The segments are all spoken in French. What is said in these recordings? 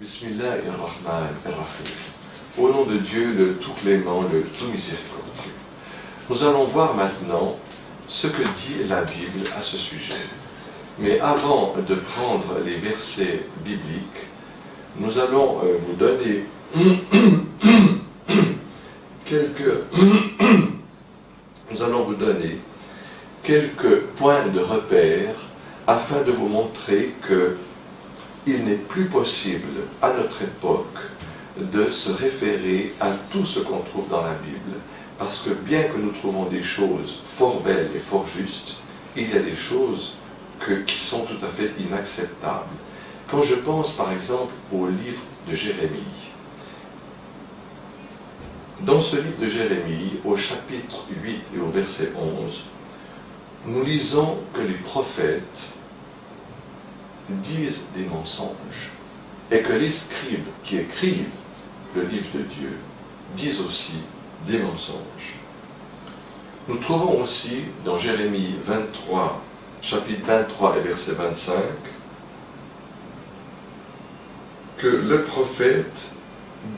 Bismillahirrahmanirrahim. Au nom de Dieu, le tout clément, le tout miséricordieux. Nous allons voir maintenant ce que dit la Bible à ce sujet. Mais avant de prendre les versets bibliques, nous allons vous donner quelques points de repère afin de vous montrer que il n'est plus possible à notre époque de se référer à tout ce qu'on trouve dans la Bible, parce que bien que nous trouvons des choses fort belles et fort justes, il y a des choses qui sont tout à fait inacceptables. Quand je pense par exemple au livre de Jérémie, dans ce livre de Jérémie, au chapitre 8 et au verset 11, nous lisons que les prophètes disent des mensonges et que les scribes qui écrivent le livre de Dieu disent aussi des mensonges. Nous trouvons aussi dans Jérémie 23, chapitre 23 et verset 25, que le prophète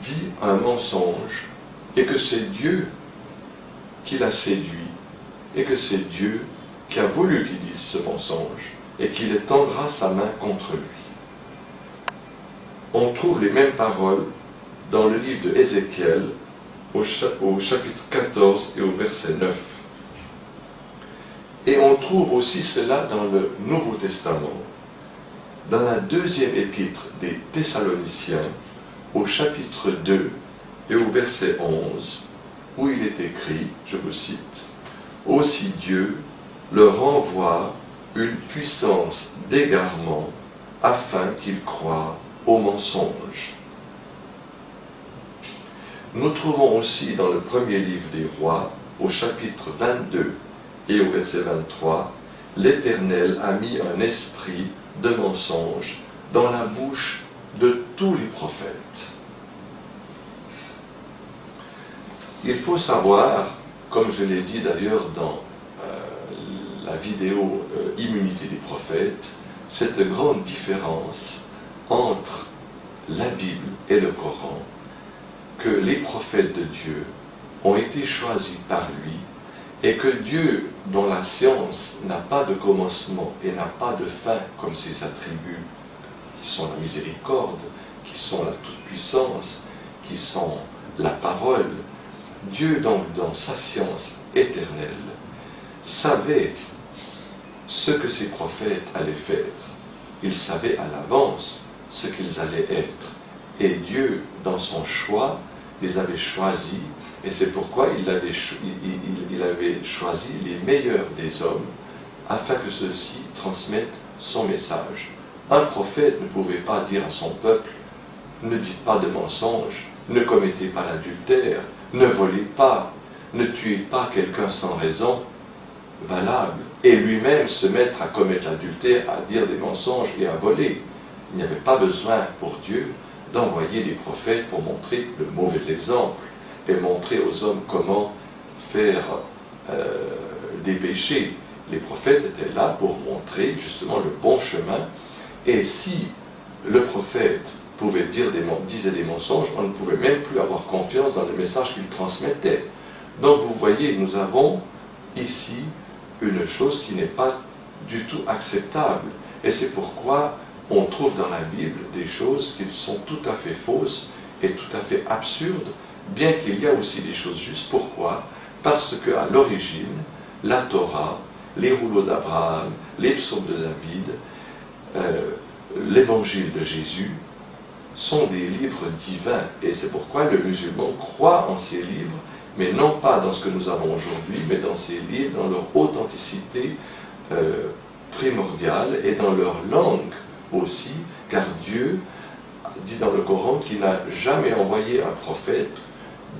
dit un mensonge et que c'est Dieu qui l'a séduit et que c'est Dieu qui a voulu qu'il dise ce mensonge et qu'il étendra sa main contre lui. On trouve les mêmes paroles dans le livre de Ézéchiel au chapitre 14 et au verset 9. Et on trouve aussi cela dans le Nouveau Testament, dans la deuxième épître des Thessaloniciens, au chapitre 2 et au verset 11, où il est écrit, je vous cite, « Aussi Dieu leur envoie une puissance d'égarement afin qu'ils croient aux mensonges. » Nous trouvons aussi dans le premier livre des rois, au chapitre 22 et au verset 23, « L'Éternel a mis un esprit de mensonge dans la bouche de tous les prophètes. » Il faut savoir, comme je l'ai dit d'ailleurs dans la vidéo Immunité des prophètes, cette grande différence entre la Bible et le Coran, que les prophètes de Dieu ont été choisis par lui et que Dieu, dont la science n'a pas de commencement et n'a pas de fin comme ses attributs, qui sont la miséricorde, qui sont la toute-puissance, qui sont la parole, Dieu donc dans sa science éternelle savait ce que ses prophètes allaient faire. Il savait à l'avance ce qu'ils allaient être. Et Dieu, dans son choix, les avait choisis, et c'est pourquoi il avait choisi les meilleurs des hommes, afin que ceux-ci transmettent son message. Un prophète ne pouvait pas dire à son peuple, ne dites pas de mensonges, ne commettez pas l'adultère, ne volez pas, ne tuez pas quelqu'un sans raison valable, et lui-même se mettre à commettre l'adultère, à dire des mensonges et à voler. Il n'y avait pas besoin pour Dieu d'envoyer des prophètes pour montrer le mauvais exemple et montrer aux hommes comment faire des péchés. Les prophètes étaient là pour montrer justement le bon chemin, et si le prophète disait des mensonges, on ne pouvait même plus avoir confiance dans le message qu'il transmettait. Donc vous voyez, nous avons ici une chose qui n'est pas du tout acceptable, et c'est pourquoi on trouve dans la Bible des choses qui sont tout à fait fausses et tout à fait absurdes, bien qu'il y a aussi des choses justes. Pourquoi? Parce qu'à l'origine, la Torah, les rouleaux d'Abraham, les psaumes de David, l'évangile de Jésus, sont des livres divins, et c'est pourquoi le musulman croit en ces livres, mais non pas dans ce que nous avons aujourd'hui, mais dans ces livres, dans leur authenticité primordiale et dans leur langue aussi, car Dieu dit dans le Coran qu'il n'a jamais envoyé un prophète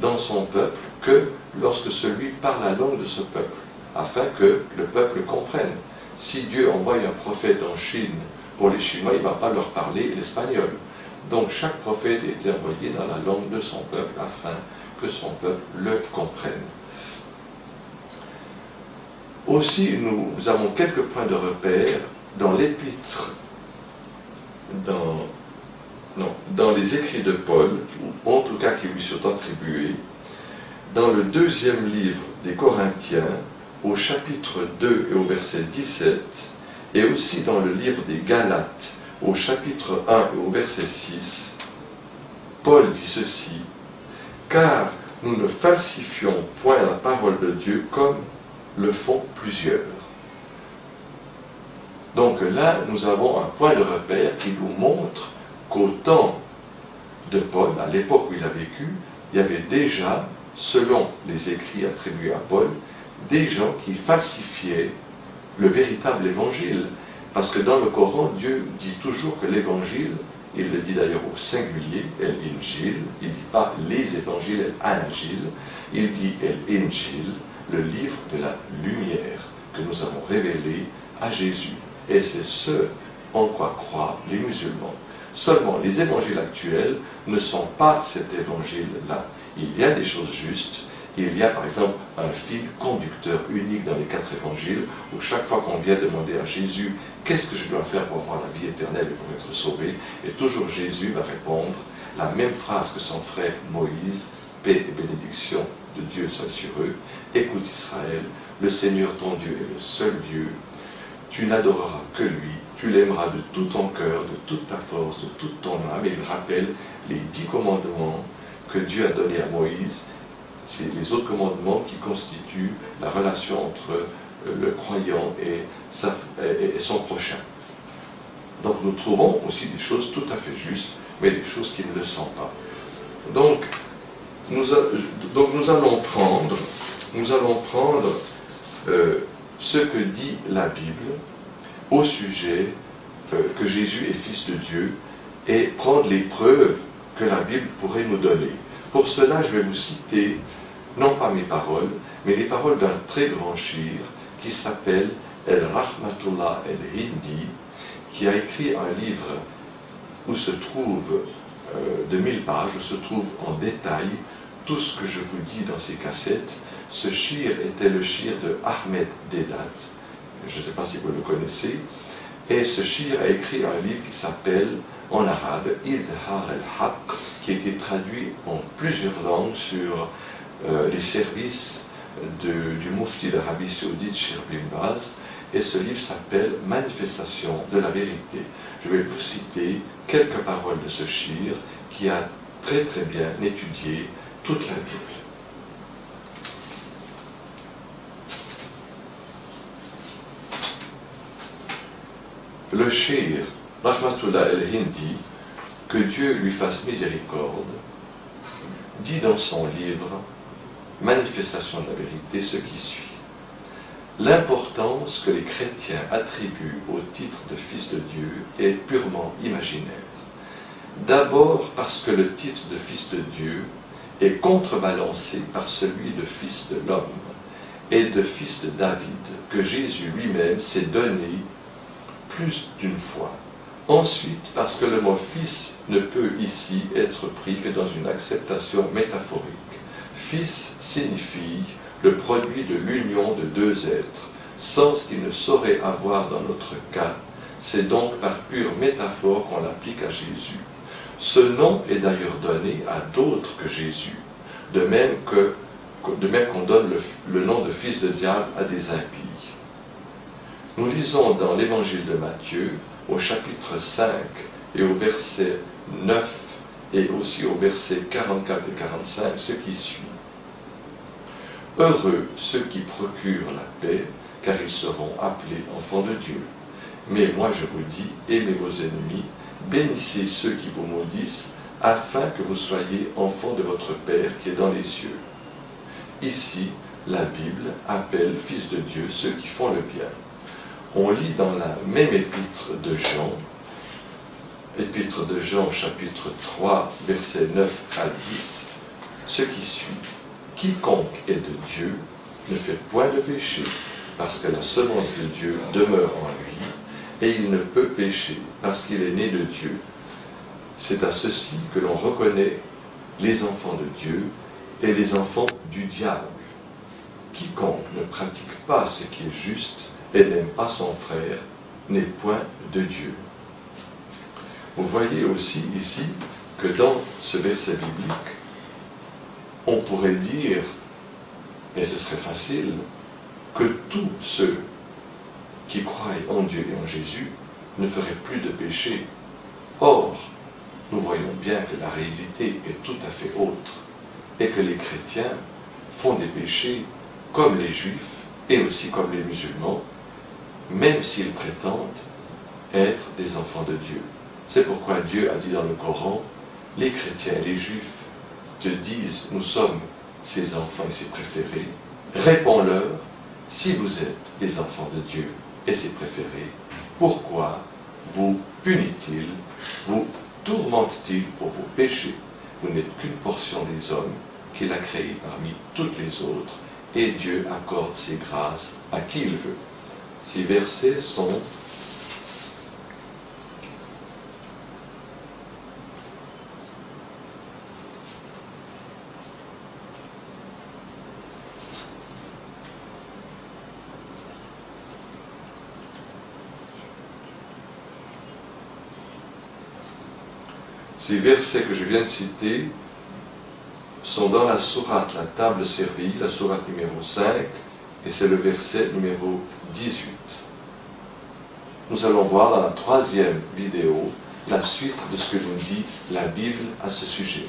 dans son peuple que lorsque celui parle la langue de ce peuple, afin que le peuple comprenne. Si Dieu envoie un prophète en Chine pour les Chinois, il ne va pas leur parler l'espagnol. Donc chaque prophète est envoyé dans la langue de son peuple afin que son peuple le comprenne. Aussi, nous avons quelques points de repère dans l'épître, dans non, dans les écrits de Paul, ou en tout cas qui lui sont attribués, dans le deuxième livre des Corinthiens, au chapitre 2 et au verset 17, et aussi dans le livre des Galates, au chapitre 1 et au verset 6, Paul dit ceci, « Car nous ne falsifions point la parole de Dieu comme le font plusieurs. » Donc là, nous avons un point de repère qui nous montre qu'au temps de Paul, à l'époque où il a vécu, il y avait déjà, selon les écrits attribués à Paul, des gens qui falsifiaient le véritable évangile. Parce que dans le Coran, Dieu dit toujours que l'évangile, il le dit d'ailleurs au singulier, el-Injil, il ne dit pas les évangiles, el-Anajil, il dit el-Injil, le livre de la lumière que nous avons révélé à Jésus. Et c'est ce en quoi croient les musulmans. Seulement, les évangiles actuels ne sont pas cet évangile-là. Il y a des choses justes. Il y a par exemple un fil conducteur unique dans les 4 évangiles où chaque fois qu'on vient demander à Jésus « Qu'est-ce que je dois faire pour avoir la vie éternelle et pour être sauvé ?» Et toujours Jésus va répondre la même phrase que son frère Moïse « Paix et bénédiction de Dieu soient sur eux. Écoute Israël, le Seigneur ton Dieu est le seul Dieu. Tu n'adoreras que lui, tu l'aimeras de tout ton cœur, de toute ta force, de toute ton âme. » Et il rappelle les 10 commandements que Dieu a donnés à Moïse. C'est les autres commandements qui constituent la relation entre le croyant et son prochain. Donc nous trouvons aussi des choses tout à fait justes, mais des choses qui ne le sont pas. Donc nous allons prendre ce que dit la Bible au sujet que Jésus est Fils de Dieu et prendre les preuves que la Bible pourrait nous donner. Pour cela, je vais vous citer, non pas mes paroles, mais les paroles d'un très grand shir qui s'appelle El-Rahmatullah El-Hindi, qui a écrit un livre où se trouve de 1000 pages, où se trouve en détail tout ce que je vous dis dans ces cassettes. Ce shir était le shir de Ahmed Deedat, je ne sais pas si vous le connaissez, et ce shir a écrit un livre qui s'appelle en arabe Idhar el-Haq, qui a été traduit en plusieurs langues sur les services du Mufti d'Arabie Saoudite, Shir bin Baz, et ce livre s'appelle Manifestation de la vérité. Je vais vous citer quelques paroles de ce shir qui a très très bien étudié toute la Bible. Le shir, Rahmatullah el-Hindi, que Dieu lui fasse miséricorde, dit dans son livre Manifestation de la vérité ce qui suit. L'importance que les chrétiens attribuent au titre de Fils de Dieu est purement imaginaire. D'abord parce que le titre de Fils de Dieu est contrebalancé par celui de Fils de l'homme et de Fils de David, que Jésus lui-même s'est donné plus d'une fois. Ensuite, parce que le mot « fils » ne peut ici être pris que dans une acceptation métaphorique. Fils signifie le produit de l'union de deux êtres, sens qu'il ne saurait avoir dans notre cas. C'est donc par pure métaphore qu'on l'applique à Jésus. Ce nom est d'ailleurs donné à d'autres que Jésus, de même qu'on donne le nom de fils de diable à des impies. Nous lisons dans l'évangile de Matthieu, au chapitre 5 et au verset 9 et aussi au verset 44 et 45, ce qui suit. Heureux ceux qui procurent la paix, car ils seront appelés enfants de Dieu. Mais moi je vous dis, aimez vos ennemis, bénissez ceux qui vous maudissent, afin que vous soyez enfants de votre Père qui est dans les cieux. Ici, la Bible appelle fils de Dieu ceux qui font le bien. On lit dans la même épître de Jean, chapitre 3, versets 9 à 10, ce qui suit. Quiconque est de Dieu ne fait point de péché, parce que la semence de Dieu demeure en lui, et il ne peut pécher, parce qu'il est né de Dieu. C'est à ceci que l'on reconnaît les enfants de Dieu et les enfants du diable. Quiconque ne pratique pas ce qui est juste et n'aime pas son frère n'est point de Dieu. Vous voyez aussi ici que dans ce verset biblique, on pourrait dire, et ce serait facile, que tous ceux qui croient en Dieu et en Jésus ne feraient plus de péché. Or, nous voyons bien que la réalité est tout à fait autre, et que les chrétiens font des péchés comme les juifs et aussi comme les musulmans, même s'ils prétendent être des enfants de Dieu. C'est pourquoi Dieu a dit dans le Coran, les chrétiens et les juifs te disent, nous sommes ses enfants et ses préférés. Réponds-leur, si vous êtes les enfants de Dieu et ses préférés, pourquoi vous punit-il, vous tourmente-t-il pour vos péchés? Vous n'êtes qu'une portion des hommes qu'il a créés parmi toutes les autres, et Dieu accorde ses grâces à qui il veut. Ces versets sont ces versets que je viens de citer sont dans la sourate, la table servie, la sourate numéro 5, et c'est le verset numéro 18. Nous allons voir dans la troisième vidéo la suite de ce que nous dit la Bible à ce sujet.